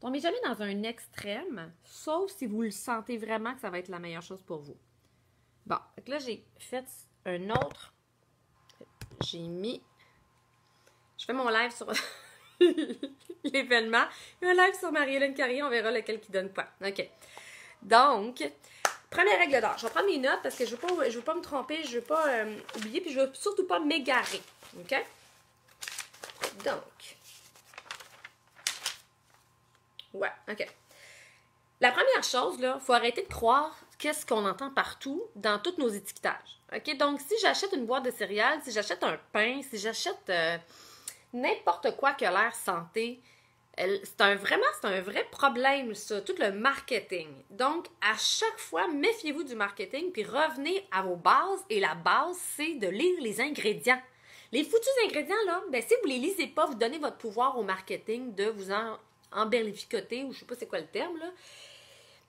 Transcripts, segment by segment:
Tombez jamais dans un extrême, sauf si vous le sentez vraiment que ça va être la meilleure chose pour vous. Bon, donc là, j'ai fait un autre. J'ai mis... Je fais mon live sur l'événement. Un live sur Marie-Hélène Carrier, on verra lequel qui donne quoi. OK. Donc, première règle d'or. Je vais prendre mes notes parce que je veux pas me tromper, je veux pas oublier, puis je veux surtout pas m'égarer. OK? Donc, ouais, OK. La première chose, là, il faut arrêter de croire qu'est-ce qu'on entend partout dans tous nos étiquetages. OK? Donc, si j'achète une boîte de céréales, si j'achète un pain, si j'achète n'importe quoi qui a l'air santé, c'est un vrai problème, ça, tout le marketing. Donc, à chaque fois, méfiez-vous du marketing, puis revenez à vos bases. Et la base, c'est de lire les ingrédients. Les foutus ingrédients, là, ben, si vous ne les lisez pas, vous donnez votre pouvoir au marketing de vous emberlificoter, ou je ne sais pas c'est quoi le terme, là.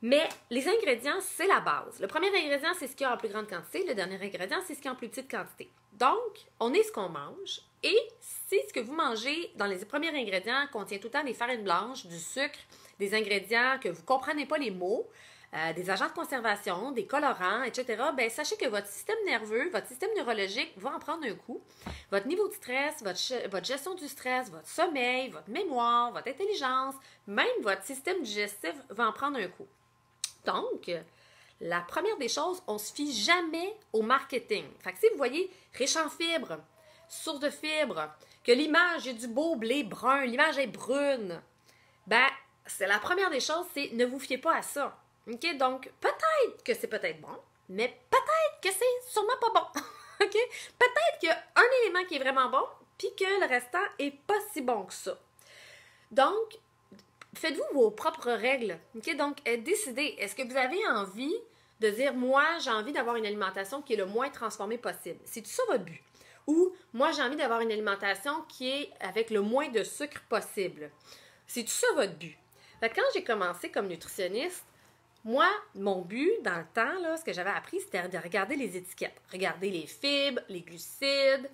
Mais les ingrédients, c'est la base. Le premier ingrédient, c'est ce qu'il y a en plus grande quantité. Le dernier ingrédient, c'est ce qu'il y a en plus petite quantité. Donc, on est ce qu'on mange. Et si ce que vous mangez dans les premiers ingrédients contient tout le temps des farines blanches, du sucre, des ingrédients que vous ne comprenez pas les mots, des agents de conservation, des colorants, etc., bien, sachez que votre système nerveux, votre système neurologique va en prendre un coup. Votre niveau de stress, votre gestion du stress, votre sommeil, votre mémoire, votre intelligence, même votre système digestif va en prendre un coup. Donc, la première des choses, on ne se fie jamais au marketing. Fait que si vous voyez riche en fibres, source de fibres, que l'image est du beau blé brun, l'image est brune, ben, c'est la première des choses, c'est ne vous fiez pas à ça. OK? Donc, peut-être que c'est peut-être bon, mais peut-être que c'est sûrement pas bon. OK? Peut-être qu'il y a un élément qui est vraiment bon, puis que le restant est pas si bon que ça. Donc, faites-vous vos propres règles. OK? Donc, décidez, est-ce que vous avez envie de dire, moi, j'ai envie d'avoir une alimentation qui est le moins transformée possible? C'est tout ça votre but? Ou, moi, j'ai envie d'avoir une alimentation qui est avec le moins de sucre possible? C'est tout ça votre but? Fait que quand j'ai commencé comme nutritionniste, moi, mon but, dans le temps, là, ce que j'avais appris, c'était de regarder les étiquettes. Regarder les fibres, les glucides.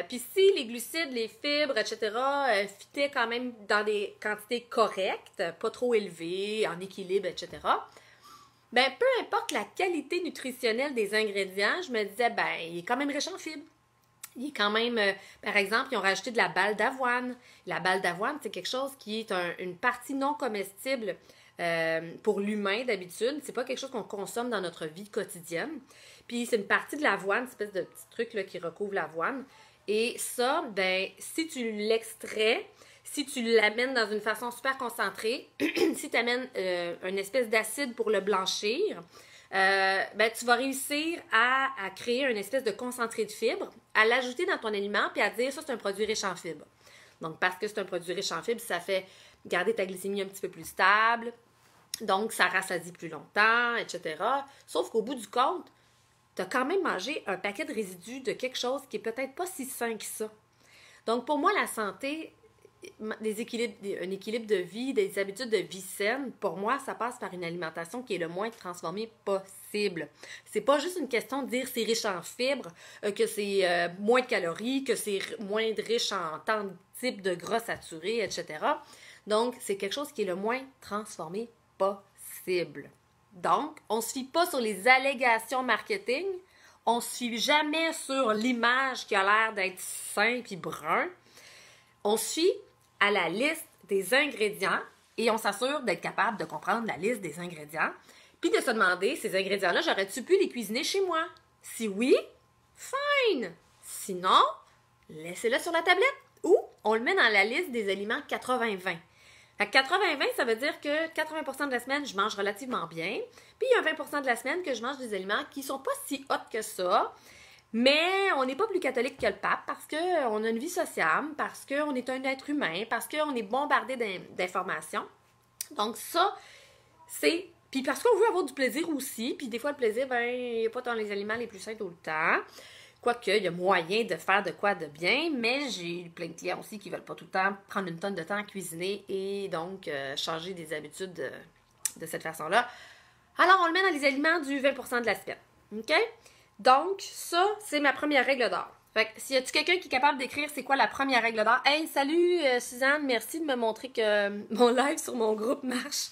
Puis si les glucides, les fibres, etc., fitaient quand même dans des quantités correctes, pas trop élevées, en équilibre, etc., ben peu importe la qualité nutritionnelle des ingrédients, je me disais, ben il est quand même riche en fibres. Il est quand même, par exemple, ils ont rajouté de la balle d'avoine. La balle d'avoine, c'est quelque chose qui est une partie non comestible pour l'humain d'habitude. C'est pas quelque chose qu'on consomme dans notre vie quotidienne. Puis c'est une partie de l'avoine, une espèce de petit truc là, qui recouvre l'avoine. Et ça, ben, si tu l'extrais, si tu l'amènes dans une façon super concentrée, si tu amènes une espèce d'acide pour le blanchir, ben, tu vas réussir à créer une espèce de concentré de fibres, à l'ajouter dans ton aliment, puis à dire ça, c'est un produit riche en fibres. Donc, parce que c'est un produit riche en fibres, ça fait garder ta glycémie un petit peu plus stable, donc ça rassasie plus longtemps, etc. Sauf qu'au bout du compte, tu as quand même mangé un paquet de résidus de quelque chose qui est peut-être pas si sain que ça. Donc, pour moi, la santé, un équilibre de vie, des habitudes de vie saines, pour moi, ça passe par une alimentation qui est le moins transformée possible. C'est pas juste une question de dire c'est riche en fibres, que c'est moins de calories, que c'est moins riche en tant de types de gras saturés, etc. Donc, c'est quelque chose qui est le moins transformé possible. Donc, on ne se fie pas sur les allégations marketing, on ne se fie jamais sur l'image qui a l'air d'être sain et brun. On se fie à la liste des ingrédients et on s'assure d'être capable de comprendre la liste des ingrédients, puis de se demander, ces ingrédients-là, j'aurais-tu pu les cuisiner chez moi? Si oui, fine! Sinon, laissez-le sur la tablette ou on le met dans la liste des aliments 80-20. Fait que 80-20, ça veut dire que 80% de la semaine, je mange relativement bien, puis il y a 20% de la semaine que je mange des aliments qui sont pas si hot que ça. Mais on n'est pas plus catholique que le pape parce qu'on a une vie sociable, parce qu'on est un être humain, parce qu'on est bombardé d'informations. Donc ça, c'est... Puis parce qu'on veut avoir du plaisir aussi, puis des fois le plaisir, ben, il n'y a pas dans les aliments les plus sains tout le temps. Quoique, il y a moyen de faire de quoi de bien, mais j'ai plein de clients aussi qui ne veulent pas tout le temps prendre une tonne de temps à cuisiner et donc changer des habitudes de cette façon-là. Alors, on le met dans les aliments du 20% de la semaine. OK? Donc, ça, c'est ma première règle d'or. Fait que, s'il y a-tu quelqu'un qui est capable d'écrire c'est quoi la première règle d'or? Hey, salut Suzanne, merci de me montrer que mon live sur mon groupe marche.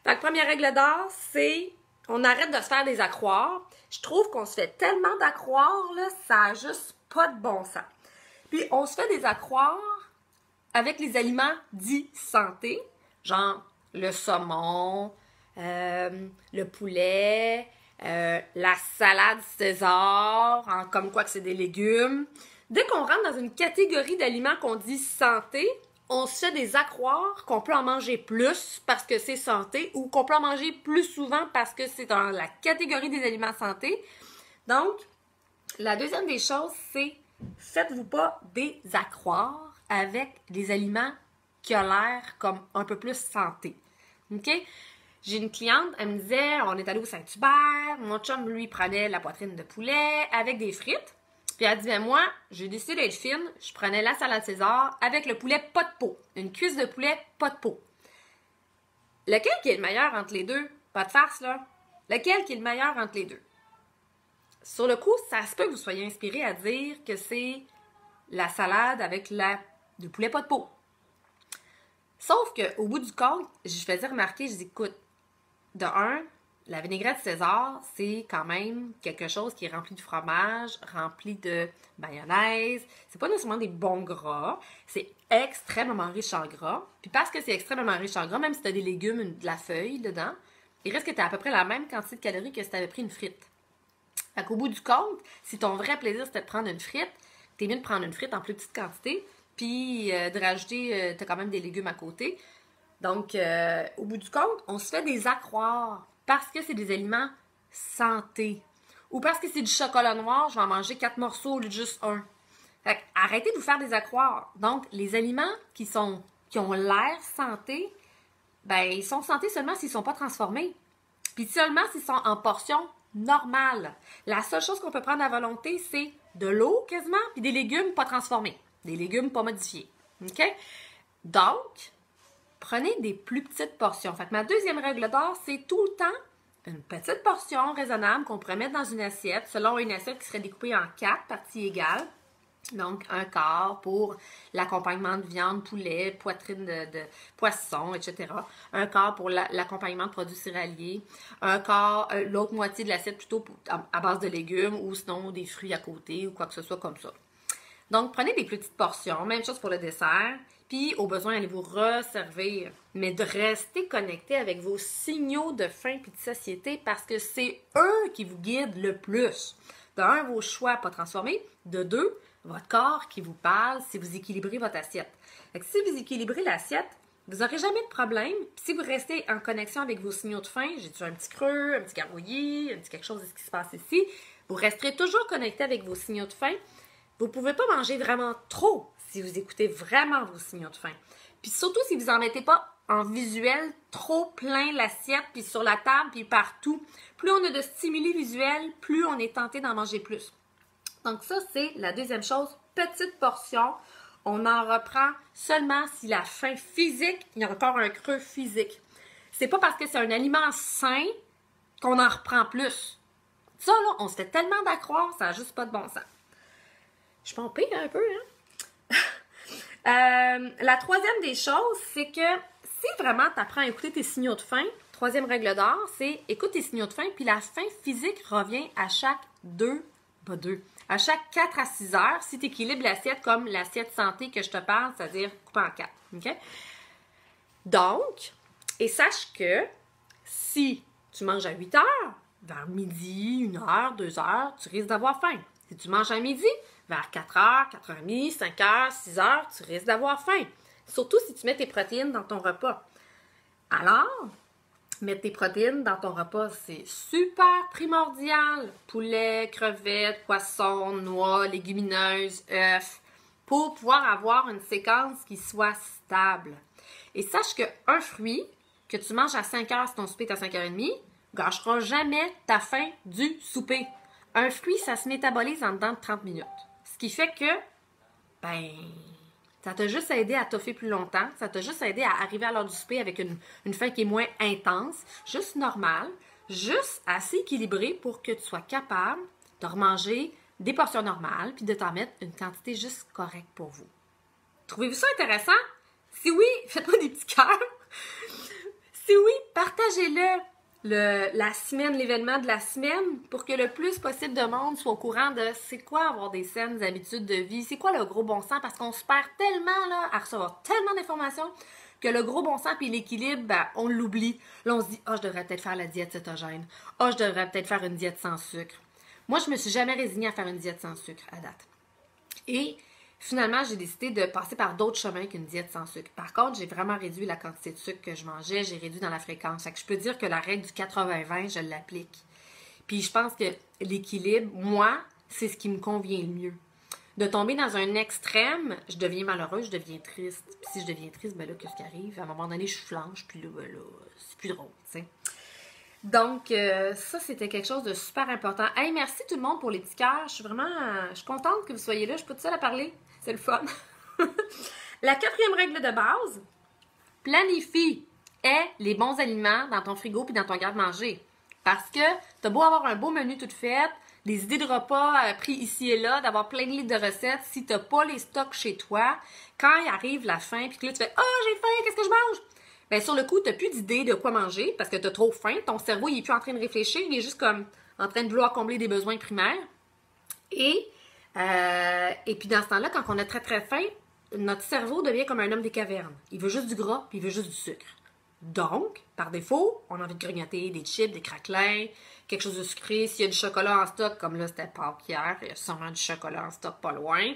Fait que première règle d'or, c'est on arrête de se faire des accroires. Je trouve qu'on se fait tellement d'accroires, là, ça a juste pas de bon sens. Puis on se fait des accroires avec les aliments dits santé, genre le saumon, le poulet, la salade César, comme quoi que c'est des légumes. Dès qu'on rentre dans une catégorie d'aliments qu'on dit santé, on se fait des accroires qu'on peut en manger plus parce que c'est santé ou qu'on peut en manger plus souvent parce que c'est dans la catégorie des aliments santé. Donc, la deuxième des choses, c'est faites-vous pas des accroires avec des aliments qui ont l'air comme un peu plus santé. OK? J'ai une cliente, elle me disait, on est allé au Saint-Hubert, mon chum, lui, prenait la poitrine de poulet avec des frites. Puis elle dit, ben moi, j'ai décidé d'être fine, je prenais la salade César avec le poulet pas de peau. Une cuisse de poulet pas de peau. Lequel qui est le meilleur entre les deux? Pas de farce, là. Lequel qui est le meilleur entre les deux? Sur le coup, ça se peut que vous soyez inspiré à dire que c'est la salade avec le poulet pas de peau. Sauf qu'au bout du compte, je faisais remarquer, je dis, écoute, de un, la vinaigrette César, c'est quand même quelque chose qui est rempli de fromage, rempli de mayonnaise. C'est pas nécessairement des bons gras. C'est extrêmement riche en gras. Puis parce que c'est extrêmement riche en gras, même si tu as des légumes, de la feuille dedans, il reste que tu as à peu près la même quantité de calories que si tu avais pris une frite. Fait qu'au bout du compte, si ton vrai plaisir c'était de prendre une frite, t'es mieux de prendre une frite en plus petite quantité, puis de rajouter, t'as quand même des légumes à côté. Donc, au bout du compte, on se fait des accroires parce que c'est des aliments santé. Ou parce que c'est du chocolat noir, je vais en manger 4 morceaux au lieu de juste un. Fait que, arrêtez de vous faire des accroires. Donc, les aliments qui ont l'air santé, ben, ils sont santé seulement s'ils ne sont pas transformés. Puis seulement s'ils sont en portions normales. La seule chose qu'on peut prendre à volonté, c'est de l'eau quasiment, puis des légumes pas transformés. Des légumes pas modifiés. OK? Donc, prenez des plus petites portions. Fait que ma deuxième règle d'or, c'est tout le temps une petite portion raisonnable qu'on pourrait mettre dans une assiette, selon une assiette qui serait découpée en 4 parties égales. Donc, un quart pour l'accompagnement de viande, poulet, poitrine de poisson, etc. Un quart pour l'accompagnement de produits céréaliers. Un quart, l'autre moitié de l'assiette plutôt à base de légumes ou sinon des fruits à côté ou quoi que ce soit comme ça. Donc, prenez des plus petites portions, même chose pour le dessert. Puis, au besoin, allez vous resservir. Mais de rester connecté avec vos signaux de faim et de satiété parce que c'est eux qui vous guident le plus. De un, vos choix pas transformés. De deux, votre corps qui vous parle si vous équilibrez votre assiette. Fait que si vous équilibrez l'assiette, vous n'aurez jamais de problème. Puis si vous restez en connexion avec vos signaux de faim, j'ai-tu un petit creux, un petit gargouillis, un petit quelque chose de ce qui se passe ici, vous resterez toujours connecté avec vos signaux de faim. Vous ne pouvez pas manger vraiment trop si vous écoutez vraiment vos signaux de faim. Puis surtout si vous n'en mettez pas en visuel trop plein l'assiette, puis sur la table, puis partout. Plus on a de stimuli visuels, plus on est tenté d'en manger plus. Donc ça, c'est la deuxième chose. Petite portion. On en reprend seulement si la faim physique, il y a encore un creux physique. C'est pas parce que c'est un aliment sain qu'on en reprend plus. Ça, là, on se fait tellement d'accroire, ça n'a juste pas de bon sens. Je suis pompée un peu, hein? La troisième des choses, c'est que si vraiment tu apprends à écouter tes signaux de faim, troisième règle d'or, c'est écoute tes signaux de faim, puis la faim physique revient à chaque à chaque 4 à 6 heures si tu équilibres l'assiette comme l'assiette santé que je te parle, c'est-à-dire coupée en 4. OK? Donc, et sache que si tu manges à 8 heures, vers midi, 1 heure, 2 heures, tu risques d'avoir faim. Si tu manges à midi, vers 4 heures, 4h30, 5 heures, 6 heures, tu risques d'avoir faim. Surtout si tu mets tes protéines dans ton repas. Alors, mettre tes protéines dans ton repas, c'est super primordial. Poulet, crevettes, poissons, noix, légumineuses, œufs, pour pouvoir avoir une séquence qui soit stable. Et sache qu'un fruit que tu manges à 5 heures si ton souper est à 5h30, gâchera jamais ta faim du souper. Un fruit, ça se métabolise en dedans de 30 minutes. Ce qui fait que, ça t'a juste aidé à toffer plus longtemps. Ça t'a juste aidé à arriver à l'heure du souper avec une faim qui est moins intense, juste normale, juste assez équilibrée pour que tu sois capable de remanger des portions normales, puis de t'en mettre une quantité juste correcte pour vous. Trouvez-vous ça intéressant? Si oui, faites-moi des petits cœurs. Si oui, partagez-le. La semaine, l'événement de la semaine, pour que le plus possible de monde soit au courant de c'est quoi avoir des saines habitudes de vie, c'est quoi le gros bon sens, parce qu'on se perd tellement là, à recevoir tellement d'informations que le gros bon sens et l'équilibre, ben, on l'oublie. Là, on se dit « Ah, je devrais peut-être faire la diète cétogène. Ah, je devrais peut-être faire une diète sans sucre. » Moi, je me suis jamais résignée à faire une diète sans sucre à date. Et finalement, j'ai décidé de passer par d'autres chemins qu'une diète sans sucre. Par contre, j'ai vraiment réduit la quantité de sucre que je mangeais, j'ai réduit dans la fréquence. Fait que je peux dire que la règle du 80-20, je l'applique. Puis je pense que l'équilibre, moi, c'est ce qui me convient le mieux. De tomber dans un extrême, je deviens malheureuse, je deviens triste. Puis si je deviens triste, ben là, qu'est-ce qui arrive? À un moment donné, je flanche, puis là, ben là, c'est plus drôle, tu sais. Donc, ça, c'était quelque chose de super important. Hey, merci tout le monde pour les petits cœurs. Je suis contente que vous soyez là. Je suis pas toute seule à parler. C'est le fun. La 4e règle de base, planifie les bons aliments dans ton frigo puis dans ton garde-manger. Parce que t'as beau avoir un beau menu tout fait, des idées de repas pris ici et là, d'avoir plein de livres de recettes, si t'as pas les stocks chez toi, quand il arrive la faim puis que là tu fais « Oh, j'ai faim, qu'est-ce que je mange? » Ben, sur le coup, tu n'as plus d'idée de quoi manger parce que tu as trop faim. Ton cerveau, il n'est plus en train de réfléchir. Il est juste comme en train de vouloir combler des besoins primaires. Et puis, dans ce temps-là, quand on a très, très faim, notre cerveau devient comme un homme des cavernes. Il veut juste du gras puis il veut juste du sucre. Donc, par défaut, on a envie de grignoter des chips, des craquelins, quelque chose de sucré. S'il y a du chocolat en stock, comme là, c'était Pâques hier, il y a sûrement du chocolat en stock pas loin.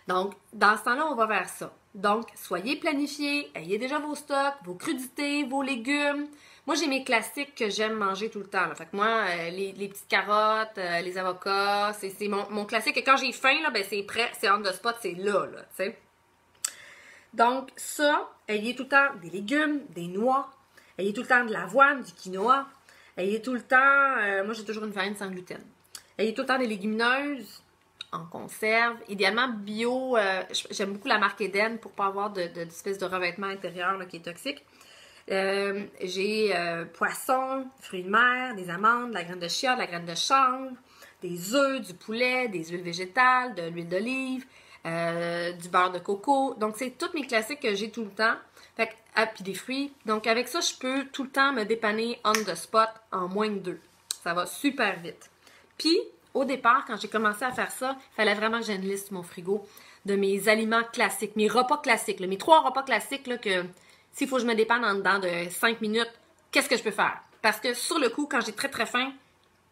Donc, dans ce temps-là, on va vers ça. Donc, soyez planifiés, ayez déjà vos stocks, vos crudités, vos légumes. Moi, j'ai mes classiques que j'aime manger tout le temps. Là. Fait que moi, les petites carottes, les avocats, c'est mon classique. Et quand j'ai faim, là, ben, c'est prêt, c'est on the spot, c'est là, tu sais. Donc, ça, ayez tout le temps des légumes, des noix, ayez tout le temps de l'avoine, du quinoa, ayez tout le temps, moi j'ai toujours une farine sans gluten, ayez tout le temps des légumineuses en conserve, idéalement bio, j'aime beaucoup la marque Eden pour pas avoir d'espèce de revêtement intérieur là, qui est toxique. J'ai poisson, fruits de mer, des amandes, de la graine de chia, de la graine de chanvre, des œufs, du poulet, des huiles végétales, de l'huile d'olive, du beurre de coco. Donc, c'est tous mes classiques que j'ai tout le temps. Fait que, puis des fruits. Donc, avec ça, je peux tout le temps me dépanner on the spot en moins de 2. Ça va super vite. Puis, au départ, quand j'ai commencé à faire ça, il fallait vraiment que j'ai une liste sur mon frigo de mes aliments classiques, mes repas classiques, là, mes 3 repas classiques là, que s'il faut que je me dépanne en dedans de 5 minutes, qu'est-ce que je peux faire? Parce que sur le coup, quand j'ai très très faim,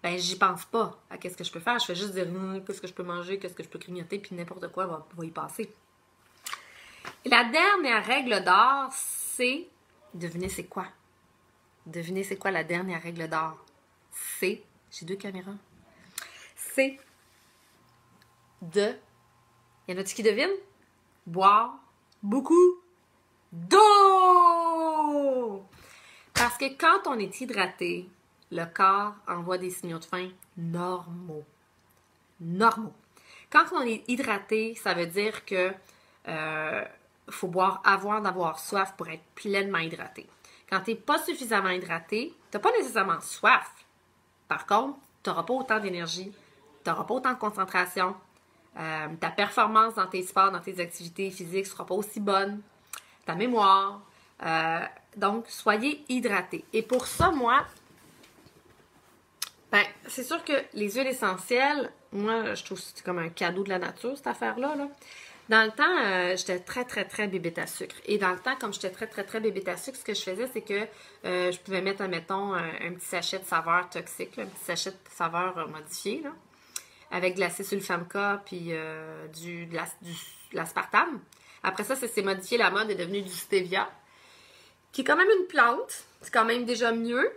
ben j'y pense pas à qu'est-ce que je peux faire. Je fais juste dire qu'est-ce que je peux manger, qu'est-ce que je peux grignoter, puis n'importe quoi va y passer. Et la dernière règle d'or, c'est, devinez c'est quoi? Devinez c'est quoi la dernière règle d'or? C'est, j'ai 2 caméras, c'est de, y en a-tu qui devinent? Boire beaucoup d'eau! Parce que quand on est hydraté, le corps envoie des signaux de faim normaux. Normaux. Quand on est hydraté, ça veut dire que faut boire avant d'avoir soif pour être pleinement hydraté. Quand tu n'es pas suffisamment hydraté, tu n'as pas nécessairement soif. Par contre, tu n'auras pas autant d'énergie, tu n'auras pas autant de concentration, ta performance dans tes sports, dans tes activités physiques ne sera pas aussi bonne, ta mémoire. Donc, soyez hydratés. Et pour ça, moi, ben, c'est sûr que les huiles essentielles, moi, je trouve que c'est comme un cadeau de la nature, cette affaire-là. Là. Dans le temps, j'étais très, très, très bébête à sucre. Et dans le temps, comme j'étais très, très, très bébête à sucre, ce que je faisais, c'est que je pouvais mettre, admettons, un petit sachet de saveur toxique, là, un petit sachet de saveur modifié, là, avec de l'acide sulfamca puis de l'aspartame. Après ça, c'est modifié, la mode est devenue du stevia, qui est quand même une plante. C'est quand même déjà mieux.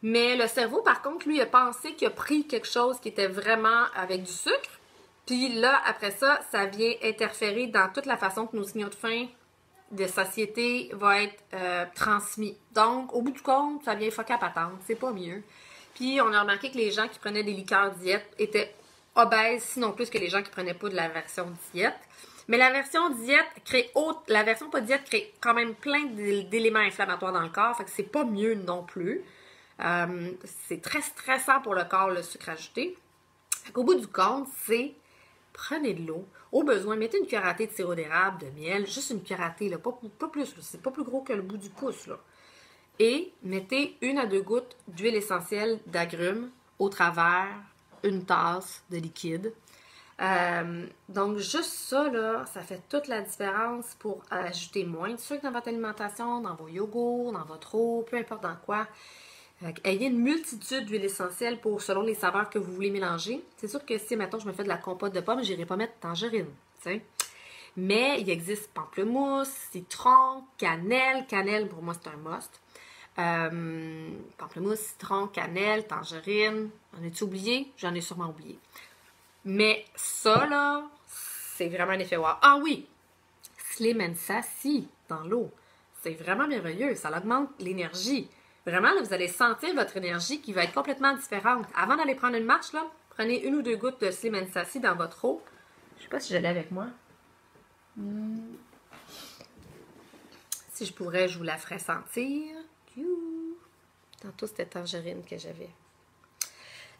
Mais le cerveau, par contre, lui, il a pensé qu'il a pris quelque chose qui était vraiment avec du sucre. Puis là, après ça, ça vient interférer dans toute la façon que nos signaux de faim de satiété vont être transmis. Donc, au bout du compte, ça vient fucker à patente. C'est pas mieux. Puis, on a remarqué que les gens qui prenaient des liqueurs diète étaient obèses, sinon plus que les gens qui prenaient pas de la version diète. Mais la version diète la version pas diète crée quand même plein d'éléments inflammatoires dans le corps. Fait que c'est pas mieux non plus. C'est très stressant pour le corps, le sucre ajouté. Fait qu'au bout du compte, c'est prenez de l'eau. Au besoin, mettez une cuillère à thé de sirop d'érable, de miel, juste une cuillère à thé, là, pas plus, c'est pas plus gros que le bout du pouce, là. Et mettez 1 à 2 gouttes d'huile essentielle d'agrumes au travers une tasse de liquide. Donc, juste ça, là, ça fait toute la différence pour ajouter moins de sucre dans votre alimentation, dans vos yogourts, dans votre eau, peu importe dans quoi. Ayez une multitude d'huiles essentielles selon les saveurs que vous voulez mélanger. C'est sûr que si, mettons, je me fais de la compote de pommes, je n'irai pas mettre tangerine, t'sais. Mais il existe pamplemousse, citron, cannelle. Cannelle, pour moi, c'est un must. Pamplemousse, citron, cannelle, tangerine. J'en ai-tu oublié? J'en ai sûrement oublié. Mais ça, là, c'est vraiment un effet wow. Ah oui! Slim and Sassy dans l'eau. C'est vraiment merveilleux. Ça augmente l'énergie. Vraiment, là, vous allez sentir votre énergie qui va être complètement différente. Avant d'aller prendre une marche, là, prenez 1 ou 2 gouttes de Slim and Sassy dans votre eau. Je sais pas si je l'ai avec moi. Si je pourrais, je vous la ferais sentir. Tantôt, c'était tangerine que j'avais.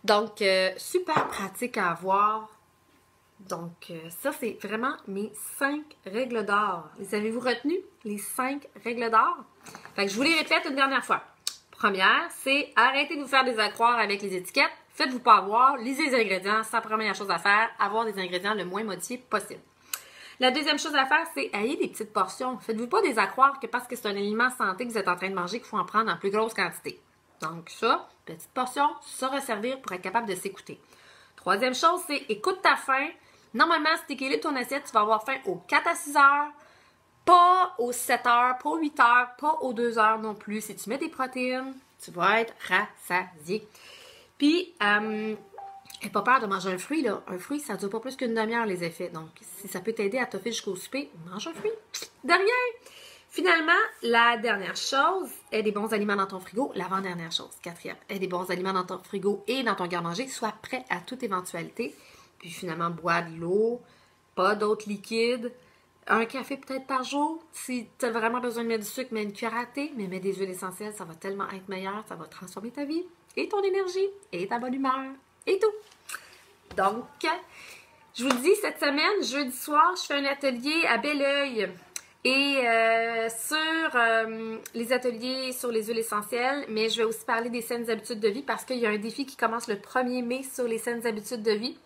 Donc, super pratique à avoir. Donc, ça, c'est vraiment mes 5 règles d'or. Les avez-vous retenues? Les 5 règles d'or? Fait que je vous les répète une dernière fois. Première, c'est arrêtez de vous faire des accroires avec les étiquettes. Faites-vous pas avoir. Lisez les ingrédients. C'est la première chose à faire. Avoir des ingrédients le moins modifiés possible. La deuxième chose à faire, c'est ayez des petites portions. Faites-vous pas des accroires que parce que c'est un aliment santé que vous êtes en train de manger qu'il faut en prendre en plus grosse quantité. Donc ça, petite portion, ça resservir pour être capable de s'écouter. Troisième chose, c'est écoute ta faim. Normalement, si tu équilibres ton assiette, tu vas avoir faim aux 4 à 6 heures, pas aux 7 heures, pas aux 8 heures, pas aux 2 heures non plus. Si tu mets des protéines, tu vas être rassasié. Puis, n'aie pas peur de manger un fruit, là. Un fruit, ça ne dure pas plus qu'une demi-heure, les effets. Donc, si ça peut t'aider à toffer jusqu'au souper, mange un fruit. De rien! Finalement, la dernière chose, aie des bons aliments dans ton frigo. L'avant-dernière chose, quatrième, aie des bons aliments dans ton frigo et dans ton garde-manger. Sois prêt à toute éventualité. Puis finalement, bois de l'eau, pas d'autres liquides. Un café peut-être par jour. Si tu as vraiment besoin de mettre du sucre, mets une cuillère à thé, mais mets des huiles essentielles. Ça va tellement être meilleur. Ça va transformer ta vie et ton énergie et ta bonne humeur et tout. Donc, je vous le dis, cette semaine, jeudi soir, je fais un atelier à Belleuil. Et sur les ateliers sur les huiles essentielles, mais je vais aussi parler des saines habitudes de vie parce qu'il y a un défi qui commence le 1er mai sur les saines habitudes de vie.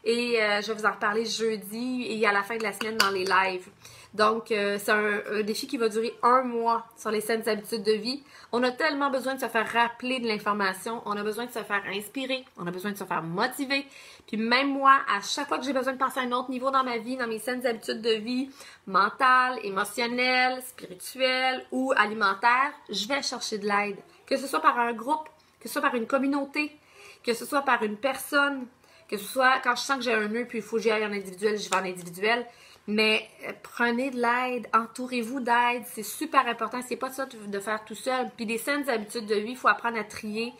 Et je vais vous en reparler jeudi et à la fin de la semaine dans les lives. Donc, c'est un défi qui va durer 1 mois sur les saines habitudes de vie. On a tellement besoin de se faire rappeler de l'information. On a besoin de se faire inspirer. On a besoin de se faire motiver. Puis même moi, à chaque fois que j'ai besoin de passer à un autre niveau dans ma vie, dans mes saines habitudes de vie, mentales, émotionnelles, spirituelles ou alimentaires, je vais chercher de l'aide. Que ce soit par un groupe, que ce soit par une communauté, que ce soit par une personne, que ce soit quand je sens que j'ai un nœud puis il faut que j'y aille en individuel, je vais en individuel. Mais prenez de l'aide, entourez-vous d'aide, c'est super important. C'est pas ça de faire tout seul. Puis des saines habitudes de vie, il faut apprendre à trier,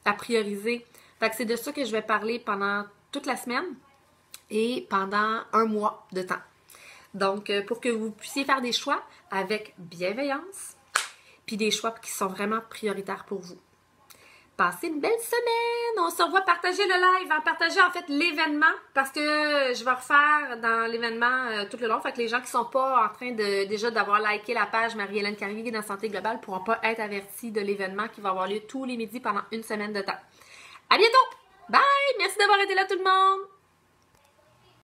à prioriser. Fait que c'est de ça que je vais parler pendant toute la semaine et pendant 1 mois de temps. Donc, pour que vous puissiez faire des choix avec bienveillance, puis des choix qui sont vraiment prioritaires pour vous. Passez une belle semaine! On se revoit partager le live, partager en fait l'événement parce que je vais refaire dans l'événement tout le long. Fait que les gens qui sont pas en train déjà d'avoir liké la page Marie-Hélène Carrier dans Santé Globale pourront pas être avertis de l'événement qui va avoir lieu tous les midis pendant 1 semaine de temps. À bientôt! Bye! Merci d'avoir été là tout le monde!